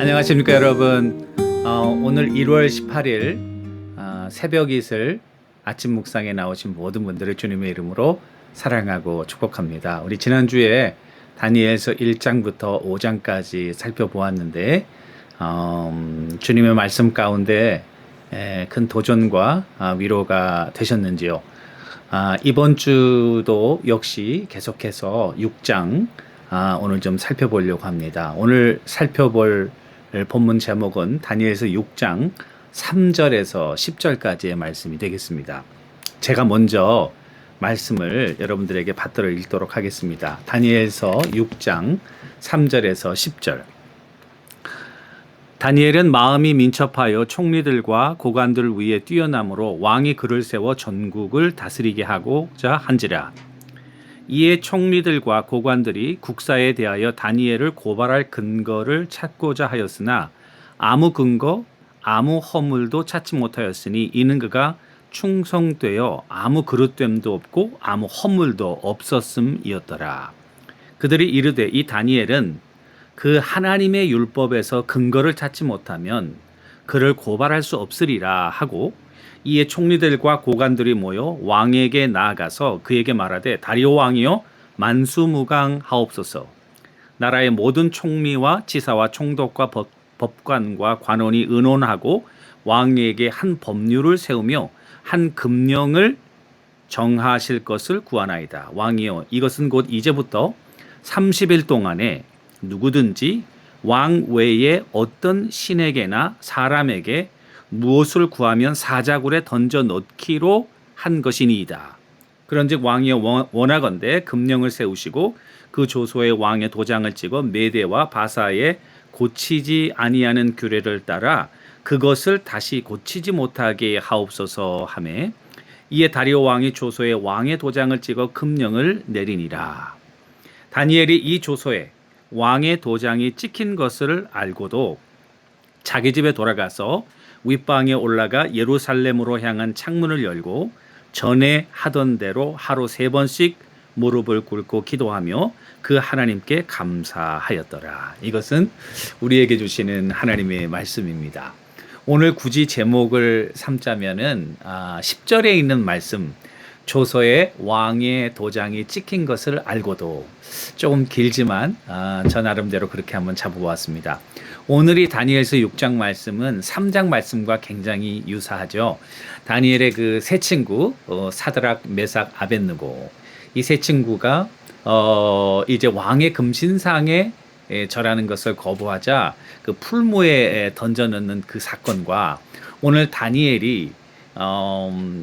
안녕하십니까 여러분. 오늘 1월 18일 새벽 이슬 아침 묵상에 나오신 모든 분들을 주님의 이름으로 사랑하고 축복합니다. 우리 지난주에 다니엘서 1장부터 5장까지 살펴보았는데 주님의 말씀 가운데 큰 도전과 위로가 되셨는지요? 이번 주도 역시 계속해서 6장 오늘 좀 살펴보려고 합니다. 오늘 살펴볼 본문 제목은 다니엘서 6장 3절에서 10절까지의 말씀이 되겠습니다. 제가 먼저 말씀을 여러분들에게 받들어 읽도록 하겠습니다. 다니엘서 6장 3절에서 10절. 다니엘은 마음이 민첩하여 총리들과 고관들 위에 뛰어남으로 왕이 그를 세워 전국을 다스리게 하고자 한지라. 이에 총리들과 고관들이 국사에 대하여 다니엘을 고발할 근거를 찾고자 하였으나 아무 근거, 아무 허물도 찾지 못하였으니 이는 그가 충성되어 아무 그릇됨도 없고 아무 허물도 없었음이었더라. 그들이 이르되 이 다니엘은 그 하나님의 율법에서 근거를 찾지 못하면 그를 고발할 수 없으리라 하고, 이에 총리들과 고관들이 모여 왕에게 나아가서 그에게 말하되 다리오 왕이여 만수무강하옵소서. 나라의 모든 총리와 지사와 총독과 법관과 관원이 의논하고 왕에게 한 법률을 세우며 한 금령을 정하실 것을 구하나이다. 왕이여 이것은 곧 이제부터 30일 동안에 누구든지 왕 외에 어떤 신에게나 사람에게 무엇을 구하면 사자굴에 던져 넣기로 한 것이니이다. 그런즉 왕이여 원하건대 금령을 세우시고 그 조소에 왕의 도장을 찍어 메대와 바사에 고치지 아니하는 규례를 따라 그것을 다시 고치지 못하게 하옵소서 하매, 이에 다리오 왕이 조소에 왕의 도장을 찍어 금령을 내리니라. 다니엘이 이 조소에 왕의 도장이 찍힌 것을 알고도 자기 집에 돌아가서 윗방에 올라가 예루살렘으로 향한 창문을 열고 전에 하던 대로 하루 3번씩 무릎을 꿇고 기도하며 그 하나님께 감사하였더라. 이것은 우리에게 주시는 하나님의 말씀입니다. 오늘 굳이 제목을 삼자면은 10절에 있는 말씀, 조서에 왕의 도장이 찍힌 것을 알고도, 조금 길지만 저 나름대로 그렇게 한번 잡아보았습니다. 오늘이 다니엘서 6장 말씀은 3장 말씀과 굉장히 유사하죠. 다니엘의 그 세 친구 사드락, 메삭, 아벳느고, 이 세 친구가 이제 왕의 금신상에 절하는 것을 거부하자 그 풀무에 던져 넣는 그 사건과, 오늘 다니엘이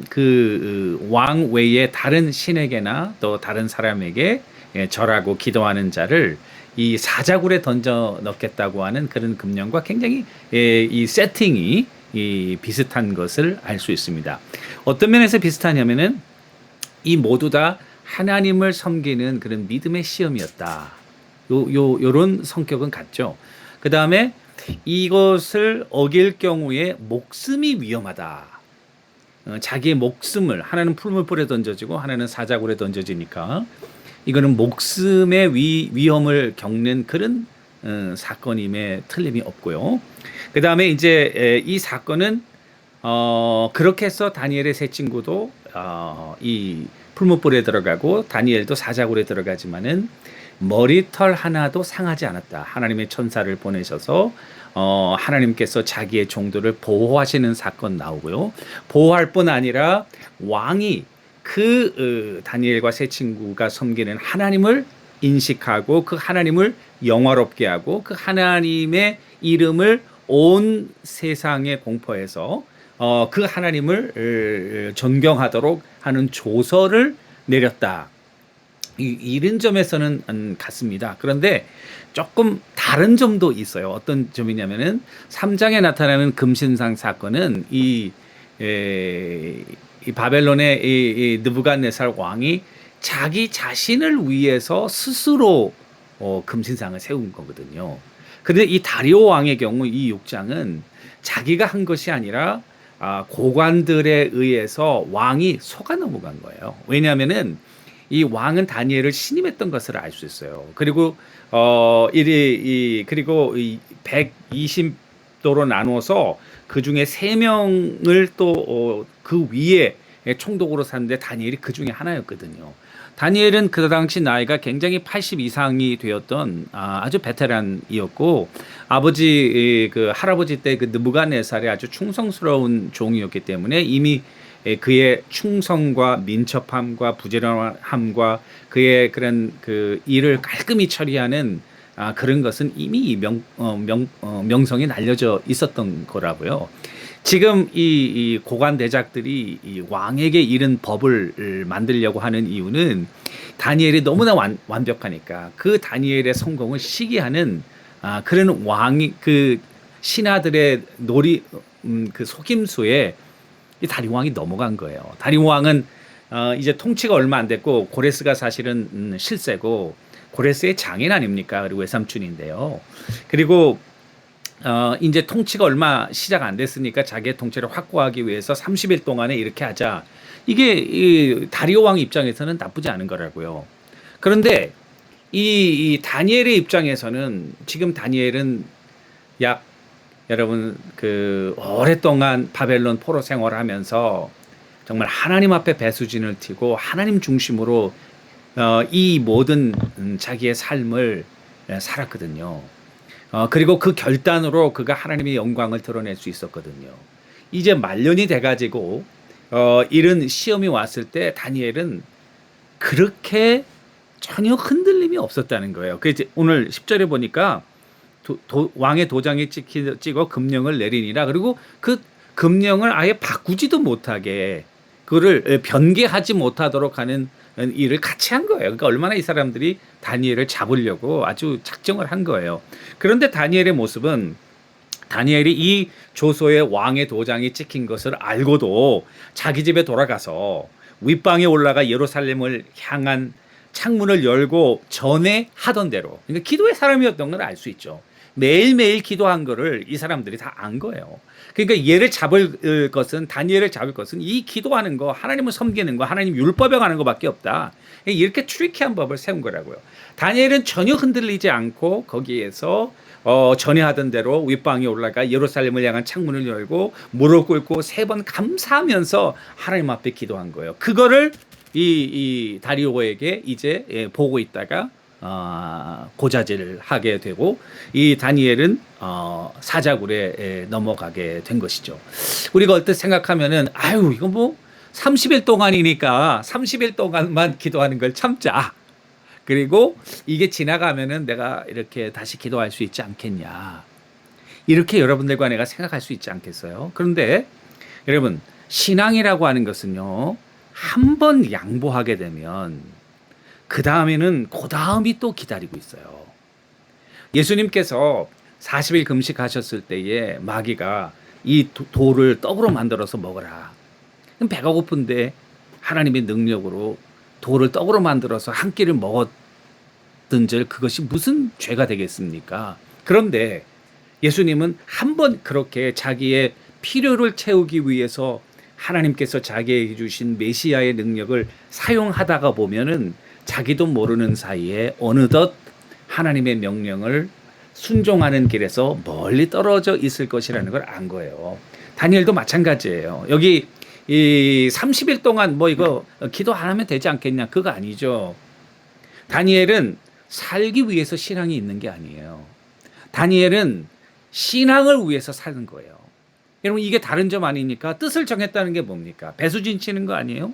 그 왕 외에 다른 신에게나 또 다른 사람에게 절하고 기도하는 자를 이 사자굴에 던져 넣겠다고 하는 그런 금령과 굉장히 이 세팅이 비슷한 것을 알 수 있습니다. 어떤 면에서 비슷하냐면은 이 모두 다 하나님을 섬기는 그런 믿음의 시험이었다. 요런 성격은 같죠. 그 다음에 이것을 어길 경우에 목숨이 위험하다. 자기의 목숨을, 하나는 풀물불에 던져지고 하나는 사자굴에 던져지니까 이거는 목숨의 위험을 겪는 그런 사건임에 틀림이 없고요. 그 다음에 이제 이 사건은 그렇게 해서 다니엘의 세 친구도 이 풀무불에 들어가고 다니엘도 사자굴에 들어가지만은 머리털 하나도 상하지 않았다. 하나님의 천사를 보내셔서 하나님께서 자기의 종들을 보호하시는 사건 나오고요. 보호할 뿐 아니라 왕이 그 다니엘과 세 친구가 섬기는 하나님을 인식하고 그 하나님을 영화롭게 하고 그 하나님의 이름을 온 세상에 공포해서 그 하나님을 존경하도록 하는 조서를 내렸다. 이런 점에서는 같습니다. 그런데 조금 다른 점도 있어요. 어떤 점이냐면은 3장에 나타나는 금신상 사건은 이 바벨론의 이 느부갓네살 왕이 자기 자신을 위해서 스스로 금신상을 세운 거거든요. 그런데 이 다리오 왕의 경우 이 6장은 자기가 한 것이 아니라 고관들에 의해서 왕이 속아 넘어간 거예요. 왜냐하면은 이 왕은 다니엘을 신임했던 것을 알 수 있어요. 그리고 그리고 이 120도로 나눠서 그 중에 3명을 또 그 위에 총독으로 샀는데 다니엘이 그 중에 하나였거든요. 다니엘은 그 당시 나이가 굉장히 80 이상이 되었던 아주 베테랑이었고 아버지 그 할아버지 때 그 느부갓네살의 아주 충성스러운 종이었기 때문에 이미 그의 충성과 민첩함과 부지런함과 그의 그런 그 일을 깔끔히 처리하는 그런 것은 이미 명성이 날려져 있었던 거라고요. 지금 이 고관 대작들이 이 왕에게 이른 법을 만들려고 하는 이유는 다니엘이 너무나 완벽하니까 그 다니엘의 성공을 시기하는 그런 왕이 그 신하들의 그 속임수에 이 다리 왕이 넘어간 거예요. 다리 왕은 이제 통치가 얼마 안 됐고 고레스가 사실은 실세고 고레스의 장인 아닙니까? 그리고 외삼촌인데요. 그리고 이제 통치가 얼마 시작 안 됐으니까 자기의 통치를 확고하기 위해서 30일 동안에 이렇게 하자. 이게 이 다리오 왕 입장에서는 나쁘지 않은 거라고요. 그런데 이 다니엘의 입장에서는 지금 다니엘은 여러분 그 오랫동안 바벨론 포로 생활을 하면서 정말 하나님 앞에 배수진을 튀고 하나님 중심으로 이 모든 자기의 삶을 살았거든요. 그리고 그 결단으로 그가 하나님의 영광을 드러낼 수 있었거든요. 이제 말년이 돼가지고 이런 시험이 왔을 때 다니엘은 그렇게 전혀 흔들림이 없었다는 거예요. 그래서 오늘 10절에 보니까 왕의 도장이 찍어 금령을 내리니라. 그리고 그 금령을 아예 바꾸지도 못하게 그거를 변개하지 못하도록 하는 일을 같이 한 거예요. 그러니까 얼마나 이 사람들이 다니엘을 잡으려고 아주 작정을 한 거예요. 그런데 다니엘의 모습은 다니엘이 이 조서에 왕의 도장이 찍힌 것을 알고도 자기 집에 돌아가서 윗방에 올라가 예루살렘을 향한 창문을 열고 전에 하던 대로, 그러니까 기도의 사람이었던 걸 알 수 있죠. 매일매일 기도한 거를 이 사람들이 다 안 거예요. 그러니까 얘를 잡을 것은, 다니엘을 잡을 것은 이 기도하는 거, 하나님을 섬기는 거, 하나님 율법에 가는 거밖에 없다. 이렇게 트리키한 법을 세운 거라고요. 다니엘은 전혀 흔들리지 않고 거기에서 전에 하던 대로 윗방에 올라가 예루살렘을 향한 창문을 열고 무릎 꿇고 3번 감사하면서 하나님 앞에 기도한 거예요. 그거를 이 다리오에게 이제 보고 있다가 고자질을 하게 되고 이 다니엘은 사자굴에 넘어가게 된 것이죠. 우리가 얼핏 생각하면은 아유 이거 뭐 30일 동안이니까 30일 동안만 기도하는 걸 참자. 그리고 이게 지나가면은 내가 이렇게 다시 기도할 수 있지 않겠냐. 이렇게 여러분들과 내가 생각할 수 있지 않겠어요? 그런데 여러분, 신앙이라고 하는 것은요, 한 번 양보하게 되면 그 다음에는 그 다음이 또 기다리고 있어요. 예수님께서 40일 금식하셨을 때에 마귀가 이 돌을 떡으로 만들어서 먹어라. 그럼 배가 고픈데 하나님의 능력으로 돌을 떡으로 만들어서 한 끼를 먹었던들 그것이 무슨 죄가 되겠습니까? 그런데 예수님은 한 번 그렇게 자기의 필요를 채우기 위해서 하나님께서 자기에게 주신 메시아의 능력을 사용하다가 보면은 자기도 모르는 사이에 어느덧 하나님의 명령을 순종하는 길에서 멀리 떨어져 있을 것이라는 걸 안 거예요. 다니엘도 마찬가지예요. 여기 이 30일 동안 뭐 이거 기도 안 하면 되지 않겠냐? 그거 아니죠. 다니엘은 살기 위해서 신앙이 있는 게 아니에요. 다니엘은 신앙을 위해서 사는 거예요. 여러분 이게 다른 점 아니니까 뜻을 정했다는 게 뭡니까? 배수진 치는 거 아니에요?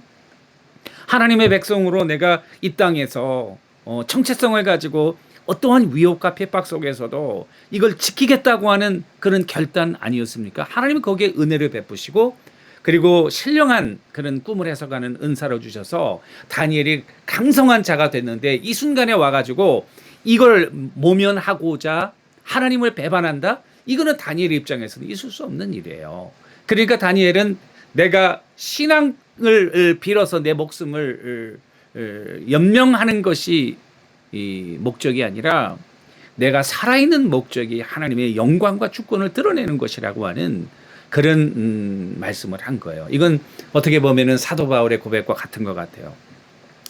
하나님의 백성으로 내가 이 땅에서 정체성을 가지고 어떠한 위협과 핍박 속에서도 이걸 지키겠다고 하는 그런 결단 아니었습니까? 하나님은 거기에 은혜를 베푸시고 그리고 신령한 그런 꿈을 해석하는 은사를 주셔서 다니엘이 강성한 자가 됐는데 이 순간에 와가지고 이걸 모면하고자 하나님을 배반한다? 이거는 다니엘의 입장에서는 있을 수 없는 일이에요. 그러니까 다니엘은 내가 신앙을 빌어서 내 목숨을 연명하는 것이 이 목적이 아니라 내가 살아있는 목적이 하나님의 영광과 주권을 드러내는 것이라고 하는 그런 말씀을 한 거예요. 이건 어떻게 보면은 사도 바울의 고백과 같은 것 같아요.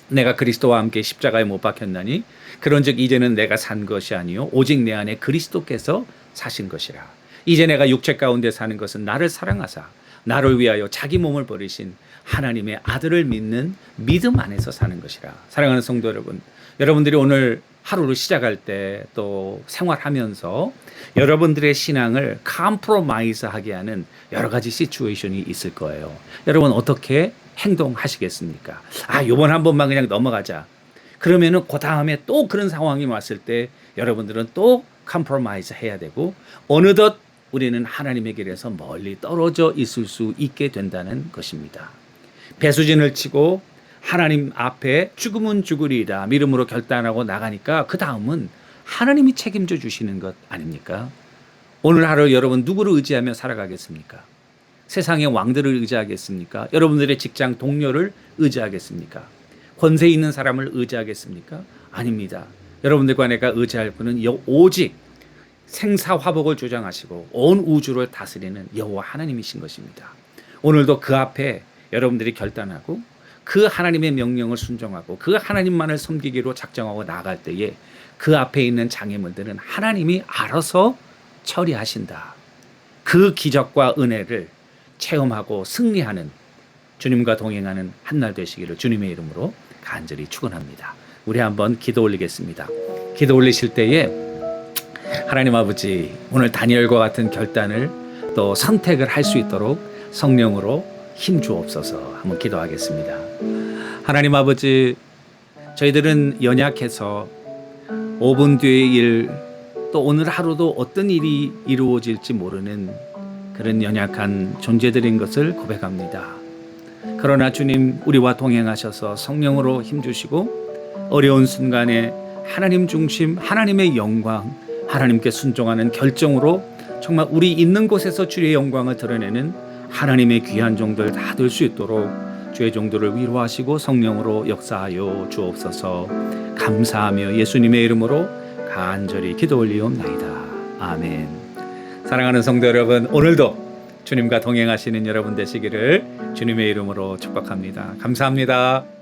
내가 그리스도와 함께 십자가에 못 박혔나니 그런즉 이제는 내가 산 것이 아니요 오직 내 안에 그리스도께서 사신 것이라. 이제 내가 육체 가운데 사는 것은 나를 사랑하사 나를 위하여 자기 몸을 버리신 하나님의 아들을 믿는 믿음 안에서 사는 것이라. 사랑하는 성도 여러분, 여러분들이 오늘 하루를 시작할 때 또 생활하면서 여러분들의 신앙을 컴프로마이즈하게 하는 여러 가지 시츄에이션이 있을 거예요. 여러분 어떻게 행동하시겠습니까? 요번 한 번만 그냥 넘어가자. 그러면은 그 다음에 또 그런 상황이 왔을 때 여러분들은 또 컴프로마이즈 해야 되고 어느덧 우리는 하나님의 길에서 멀리 떨어져 있을 수 있게 된다는 것입니다. 배수진을 치고 하나님 앞에 죽으면 죽으리라 믿음으로 결단하고 나가니까 그 다음은 하나님이 책임져 주시는 것 아닙니까? 오늘 하루 여러분 누구를 의지하며 살아가겠습니까? 세상의 왕들을 의지하겠습니까? 여러분들의 직장 동료를 의지하겠습니까? 권세 있는 사람을 의지하겠습니까? 아닙니다. 여러분들과 내가 의지할 분은 오직 생사화복을 주장하시고 온 우주를 다스리는 여호와 하나님이신 것입니다. 오늘도 그 앞에 여러분들이 결단하고 그 하나님의 명령을 순종하고 그 하나님만을 섬기기로 작정하고 나아갈 때에 그 앞에 있는 장애물들은 하나님이 알아서 처리하신다. 그 기적과 은혜를 체험하고 승리하는 주님과 동행하는 한날 되시기를 주님의 이름으로 간절히 축원합니다. 우리 한번 기도 올리겠습니다. 기도 올리실 때에 하나님 아버지, 오늘 다니엘과 같은 결단을 또 선택을 할 수 있도록 성령으로 힘 주옵소서. 한번 기도하겠습니다. 하나님 아버지, 저희들은 연약해서 5분 뒤의 일, 또 오늘 하루도 어떤 일이 이루어질지 모르는 그런 연약한 존재들인 것을 고백합니다. 그러나 주님, 우리와 동행하셔서 성령으로 힘주시고 어려운 순간에 하나님 중심, 하나님의 영광, 하나님께 순종하는 결정으로 정말 우리 있는 곳에서 주의 영광을 드러내는 하나님의 귀한 종들 다 될 수 있도록 주의 종들을 위로하시고 성령으로 역사하여 주옵소서. 감사하며 예수님의 이름으로 간절히 기도 올리옵나이다. 아멘. 사랑하는 성도 여러분, 오늘도 주님과 동행하시는 여러분 되시기를 주님의 이름으로 축복합니다. 감사합니다.